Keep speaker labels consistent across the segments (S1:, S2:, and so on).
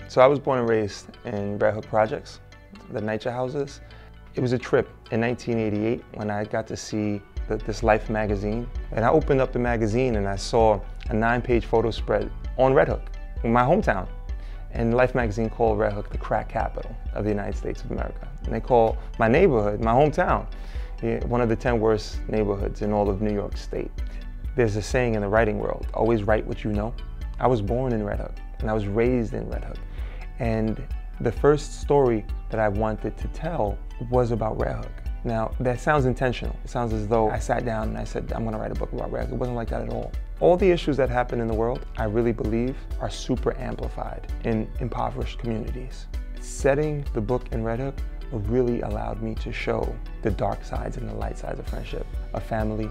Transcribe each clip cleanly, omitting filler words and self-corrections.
S1: So I was born and raised in Red Hook Projects, the NYCHA houses. It was a trip in 1988 when I got to see this Life magazine. And I opened up the magazine and I saw a 9-page photo spread on Red Hook, in my hometown. And Life magazine called Red Hook the crack capital of the United States of America. And they call my neighborhood, my hometown, one of the 10 worst neighborhoods in all of New York State. There's a saying in the writing world, always write what you know. I was born in Red Hook and I was raised in Red Hook. And the first story that I wanted to tell was about Red Hook. Now, that sounds intentional. It sounds as though I sat down and I said, I'm gonna write a book about Red Hook. It wasn't like that at all. All the issues that happen in the world, I really believe, are super amplified in impoverished communities. Setting the book in Red Hook really allowed me to show the dark sides and the light sides of friendship, of family.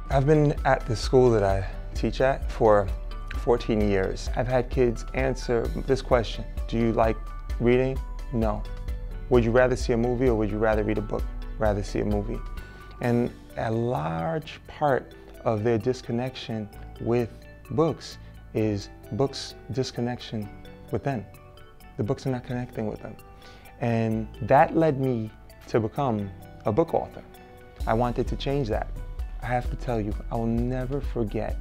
S1: I've been at the school that I teach at for 14 years. I've had kids answer this question: do you like reading? No. Would you rather see a movie or would you rather read a book? Rather see a movie. And a large part of their disconnection with books is books' disconnection with them. The books are not connecting with them. And that led me to become a book author. I wanted to change that. I have to tell you, I will never forget,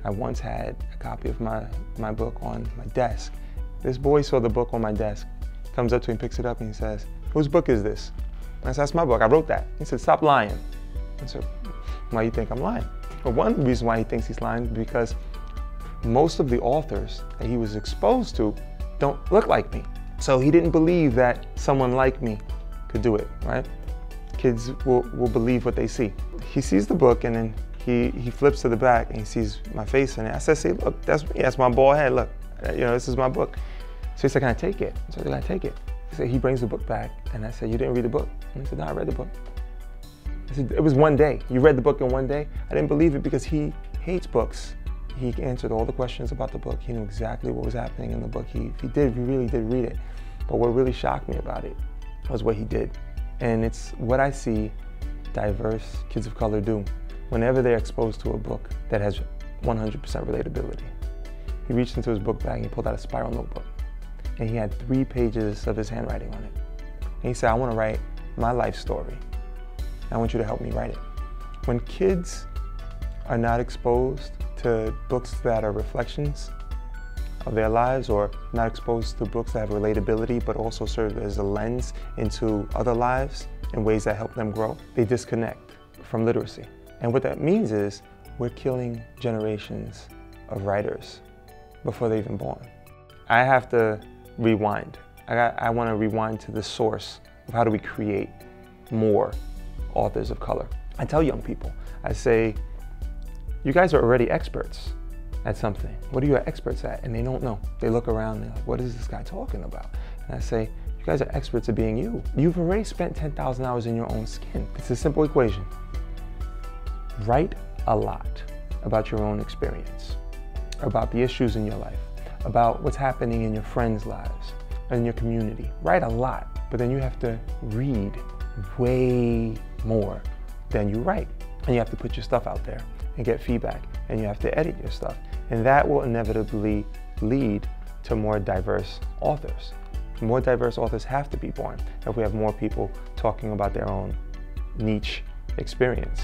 S1: I once had a copy of my book on my desk. This boy saw the book on my desk, comes up to me, picks it up, and he says, whose book is this? I said, that's my book, I wrote that. He said, stop lying. I said, why do you think I'm lying? Well, one reason why he thinks he's lying is because most of the authors that he was exposed to don't look like me. So he didn't believe that someone like me could do it, right? Kids will believe what they see. He sees the book and then he flips to the back and he sees my face in it. I said, see, look, that's me, that's my bald head, look, this is my book. So he said, can I take it? I said, can I take it? He said, he brings the book back and I said, you didn't read the book? And he said, no, I read the book. I said, it was one day. You read the book in one day? I didn't believe it because he hates books. He answered all the questions about the book. He knew exactly what was happening in the book. He really did read it. But what really shocked me about it was what he did. And it's what I see diverse kids of color do whenever they're exposed to a book that has 100% relatability. He reached into his book bag and he pulled out a spiral notebook. And he had 3 pages of his handwriting on it. And he said, I want to write my life story. I want you to help me write it. When kids are not exposed to books that are reflections of their lives, or not exposed to books that have relatability but also serve as a lens into other lives in ways that help them grow, they disconnect from literacy. And what that means is we're killing generations of writers before they're even born. I have to rewind. I want to rewind to the source of how do we create more authors of color. I tell young people, I say, you guys are already experts at something. What are you experts at? And they don't know. They look around and they're like, what is this guy talking about? And I say, you guys are experts at being you. You've already spent 10,000 hours in your own skin. It's a simple equation. Write a lot about your own experience, about the issues in your life, about what's happening in your friends' lives, in your community. Write a lot, but then you have to read way more than you write. And you have to put your stuff out there and get feedback, and you have to edit your stuff. And that will inevitably lead to more diverse authors. More diverse authors have to be born if we have more people talking about their own niche experience.